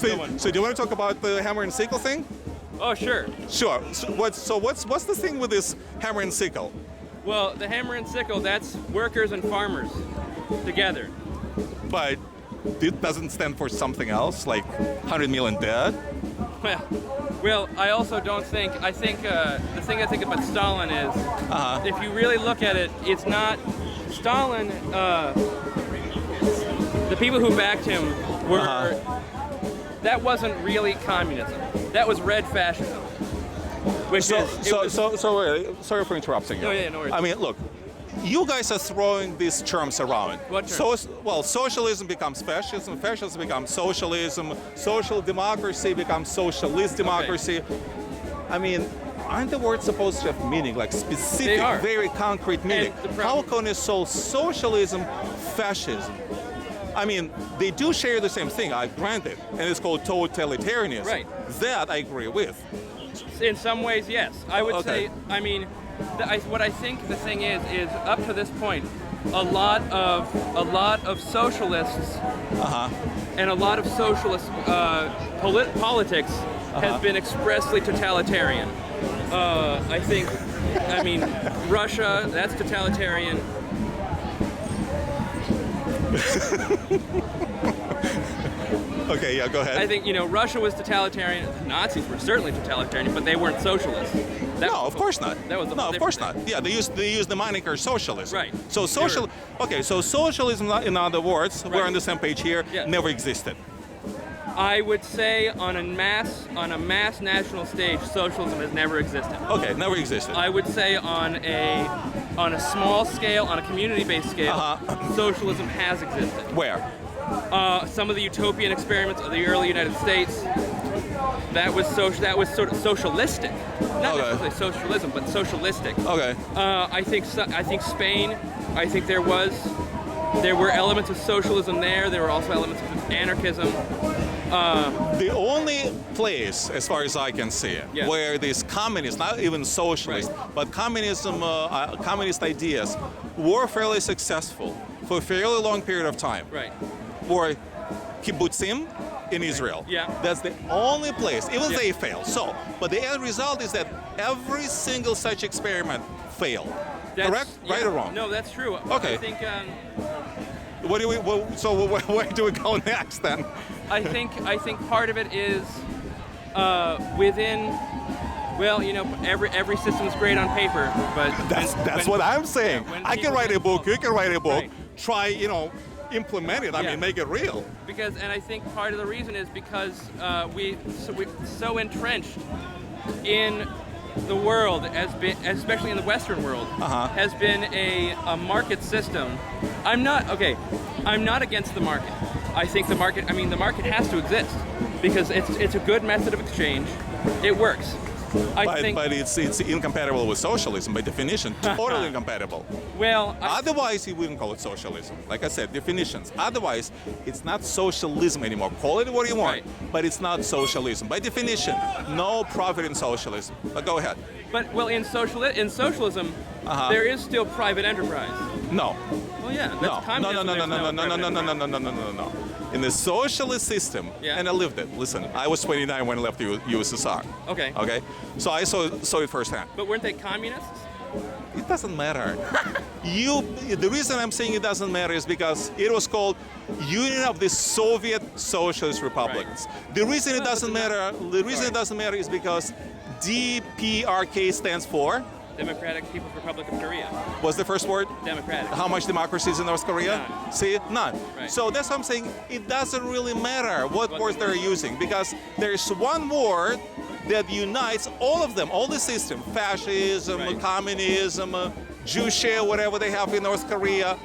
So do you want to talk about the hammer and sickle thing? Oh, sure. Sure. So what's the thing with this hammer and sickle? Well, the hammer and sickle, that's workers and farmers together. But it doesn't stand for something else, like 100 million dead? Well, I also don't think, the thing I think about Stalin is, if you really look at it, it's not, Stalin, the people who backed him were, that wasn't really communism. That was red fascism. Sorry for interrupting you. No, yeah, no worries. I mean, look, you guys are throwing these terms around. What terms? Socialism becomes fascism, fascism becomes socialism, social democracy becomes socialist democracy. Okay. I mean, aren't the words supposed to have meaning, like specific, very concrete meaning? How can you solve socialism, fascism? I mean, they do share the same thing, I grant it, and it's called totalitarianism. Right. That I agree with. In some ways, yes. I would say, I mean, what I think the thing is up to this point, a lot of socialists and a lot of socialist politics has been expressly totalitarian. I mean, Russia, that's totalitarian. Okay, yeah, go ahead. I think, Russia was totalitarian. The Nazis were certainly totalitarian, but they weren't socialists. No, of course not. That was of course not. Yeah, they used the moniker socialism. Right. So so socialism, in other words, we're on the same page here, never existed. I would say on a mass national stage, socialism has never existed. Okay, never existed. I would say on a small scale, on a community-based scale, socialism has existed. Where? Some of the utopian experiments of the early United States, that was sort of socialistic. Not necessarily socialism, but socialistic. Okay. I think Spain. I think there were elements of socialism there. There were also elements of anarchism. The only place, as far as I can see, where these communists, not even socialists, but communism, communist ideas, were fairly successful for a fairly long period of time. Right. Were kibbutzim in Israel. Yeah. That's the only place. Even they failed. But the end result is that every single such experiment failed. Correct? Yeah. Right or wrong? No, that's true. Okay. I think. Where do we go next then? I think part of it is within. Well, every system's great on paper, but that's what I'm saying. I can write a book. You can write a book. Right. Try, implement it. I mean, make it real. And I think part of the reason is because we're so entrenched in the world, especially in the Western world, has been a market system. I'm not against the market. I think the market has to exist because it's a good method of exchange. It works. But it's incompatible with socialism by definition. Totally incompatible. Well, otherwise you wouldn't call it socialism. Like I said, definitions. Otherwise, it's not socialism anymore. Call it what you want, but it's not socialism. By definition, no profit in socialism. But go ahead. But in socialism, there is still private enterprise. No. Well, yeah. That's communism. No. In the socialist system, and I lived it. Listen, I was 29 when I left the USSR. Okay. So I saw it firsthand. But weren't they communists? It doesn't matter. The reason I'm saying it doesn't matter is because it was called Union of the Soviet Socialist Republics. Right. The reason it doesn't matter. The reason it doesn't matter is because DPRK stands for Democratic People's Republic of Korea. What's the first word? Democratic. How much democracy is in North Korea? None. See? None. Right. So that's what I'm saying. It doesn't really matter what words they're using because there's one word that unites all of them, all the system, fascism, communism, Juche, whatever they have in North Korea,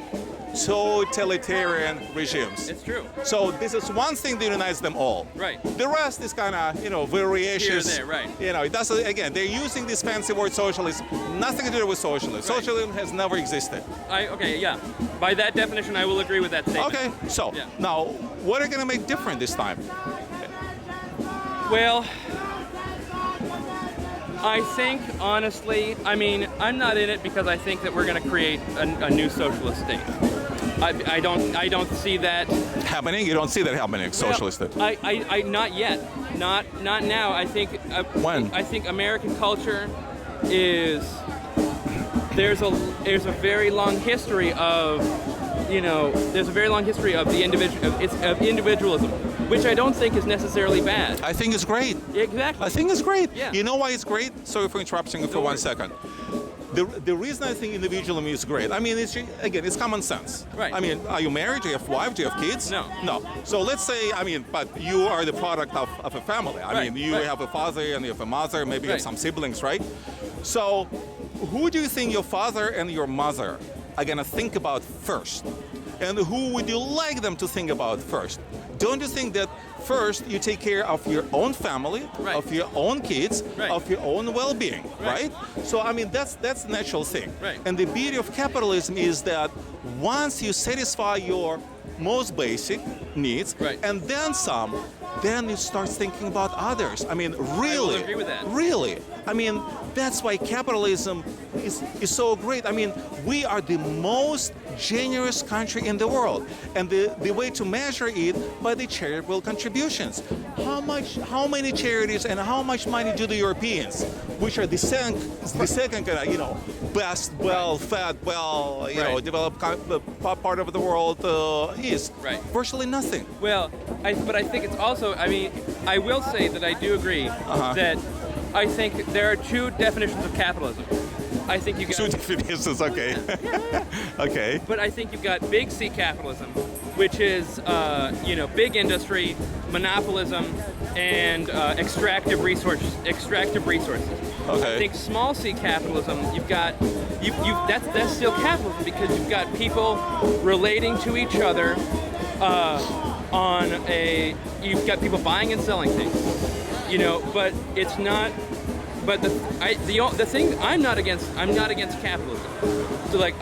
totalitarian regimes. It's true. So this is one thing that unites them all. Right. The rest is kind of, variations. Here and there, right. It doesn't, again, they're using this fancy word socialism, nothing to do with socialism. Right. Socialism has never existed. By that definition, I will agree with that statement. Okay, so now, what are you going to make different this time? Well, I think, honestly, I'm not in it because I think that we're going to create a new socialist state. I don't see that. happening? You don't see that happening, socialist. I not yet. Not now. I think when? I think American culture is there's a very long history of there's a very long history of the individualism, which I don't think is necessarily bad. I think it's great. Exactly. I think it's great. Yeah. You know why it's great? Sorry for interrupting you for 1 second. The reason I think individualism is great, I mean, it's common sense. Right. I mean, are you married? Do you have a wife? Do you have kids? No. No. So let's say, but you are the product of a family. I mean, you have a father and you have a mother, maybe you have some siblings, right? So who do you think your father and your mother are going to think about first? And who would you like them to think about first? Don't you think that first you take care of your own family, of your own kids, of your own well-being, right? So I mean that's the natural thing. Right. And the beauty of capitalism is that once you satisfy your most basic needs and then some, then you start thinking about others. I mean, really, I will agree with that. Really. I mean, that's why capitalism is so great. I mean, we are the most generous country in the world, and the way to measure it by the charitable contributions. How many charities and how much money do the Europeans, which are the second best, well-fed, developed part of the world is? Right. Virtually nothing. Well, but I think it's also, I mean, I will say that I do agree that I think there are two definitions of capitalism. I think you got two definitions, okay. Okay. But I think you've got big C capitalism, which is big industry, monopolism, and extractive resources. Okay. I think small C capitalism, that's still capitalism because you've got people relating to each other you've got people buying and selling things, but it's not. But the thing I'm not against capitalism. So like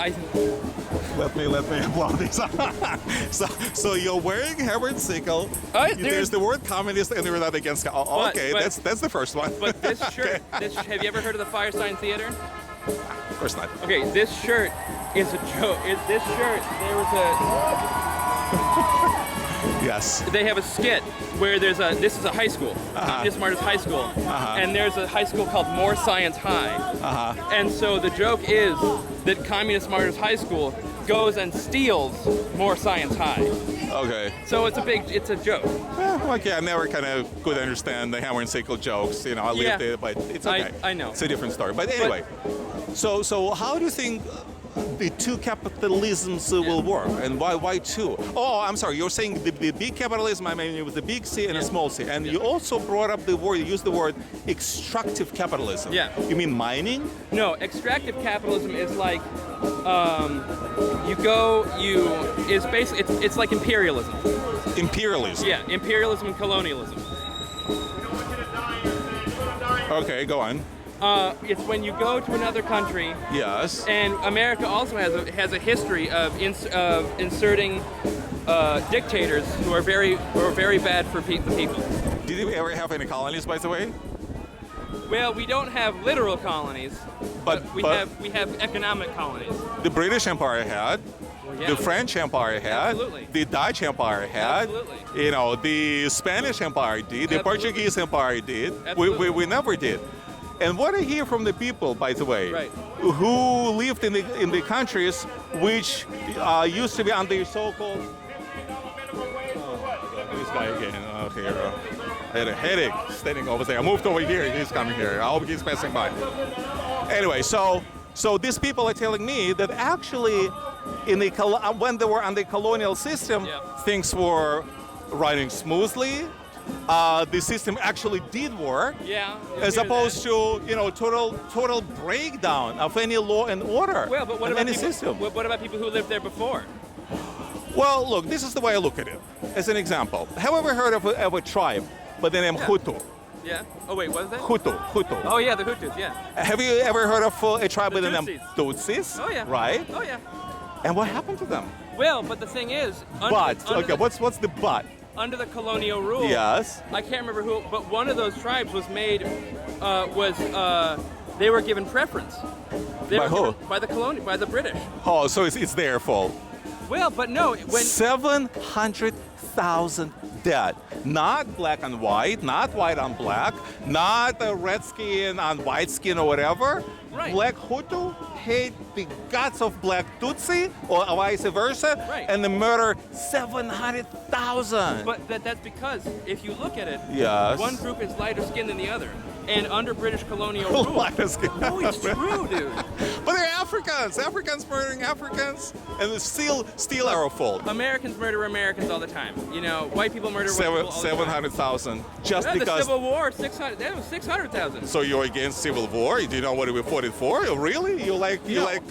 Let me applaud this. so you're wearing Harvard sickle. There's the word communist, and you're not against. Okay, that's the first one. But this shirt, have you ever heard of the Firesign Theater? Of course not. Okay, this shirt is a joke. This shirt, there was Yes. They have a skit where this is a high school, Communist Martyrs High School, and there's a high school called More Science High. And so the joke is that Communist Martyrs High School goes and steals More Science High. Okay. So it's a joke. Okay, I never kind of could understand the hammer and sickle jokes. I lived it, but it's okay. I know. It's a different story. But anyway, so how do you think the two capitalisms will work, and why two? Oh, I'm sorry. You're saying the big capitalism. I mean, it was a big C and a small C, and you also brought up you used the word extractive capitalism. Yeah. You mean mining? No, extractive capitalism is like it's like imperialism. Imperialism. Yeah, imperialism and colonialism. Okay, go on. It's when you go to another country. Yes. And America also has a history of inserting dictators who are very bad for the people. Did you ever have any colonies, by the way? Well, we don't have literal colonies, but we have economic colonies. The British Empire had. Yeah. The French Empire had. Absolutely. The Dutch Empire had. Absolutely. The Spanish Empire did. The Portuguese Empire did. We never did. And what I hear from the people, by the way, who lived in the countries which used to be under so-called. This guy again. Okay, I had a headache standing over there. I moved over here. He's coming here. I hope he's passing by. Anyway, so these people are telling me that actually, when they were under the colonial system, things were running smoothly. The system actually did work, as opposed to total breakdown of any law and order. Well, but what about any system? What about people who lived there before? Well, look, this is the way I look at it. As an example, have you ever heard of a tribe by the name Hutu? Yeah. Oh wait, what is that? Hutu. Oh yeah, the Hutus. Yeah. Have you ever heard of a tribe by the name Tutsis? Oh yeah. Right. Oh yeah. And what happened to them? Well, but the thing is, what's the but? Under the colonial rule, yes. I can't remember who, but one of those tribes was they were given preference. By who? By the British. Oh, so it's their fault. Well, but no, when 700,000 dead. Not black and white, not white on black, not red skin on white skin or whatever. Right. Black Hutu hate the guts of black Tutsi or vice versa, Right. and they murder 700,000. But that's because if you look at it, Yes. one group is lighter skinned than the other. And under British colonial rule, Lighter skin. no, it's true, dude. But they're Africans. Africans murdering Africans, and it's still our fault. Americans murder Americans all the time. You know, white people murder white people all the time. 700,000 just Yeah, the because. Civil War, 600. That was 600,000. So you're against civil war? Do you know what we fought it for? Really? You like?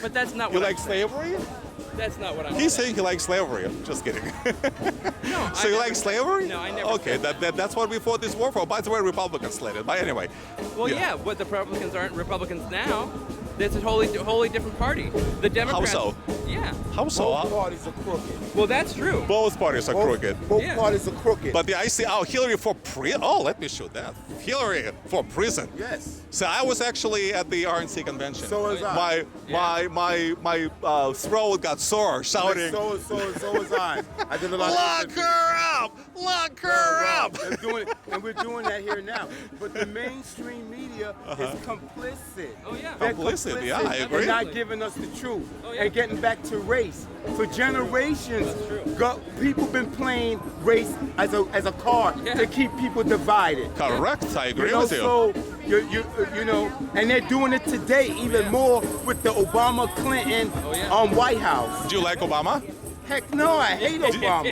But that's not You what like I'm saying. slavery? That's not what I'm He's saying. saying he likes slavery. Just kidding. No, So you like slavery? No, I never Okay, said that's what we fought this war for. By the way, Republicans led it. But anyway. Well, yeah, what the Republicans aren't Republicans now. That's a wholly different party. The Democrats. How so? Yeah. How so? Both parties are crooked. Well, that's true. Both parties are crooked. Both Yeah. parties are crooked. But I see. Oh, Hillary for prison. Oh, let me shoot that. Hillary for prison. yes. So I was actually at the RNC convention. So was I. My throat got sore shouting. So was I. I did a lot Lock of her up! Lock her up! And we're doing that here now. But the mainstream media is complicit. Oh, yeah. They're Complicit, yeah, I They're agree. not giving us the truth. Oh, yeah. And getting back to race. For generations, That's true. people been playing race as a card Yeah. to keep people divided. Correct. I agree You know, with you. so you know, and they're doing it today even more with the Obama Clinton Oh, yeah. White House. Do you like Obama? Heck no, I hate Obama.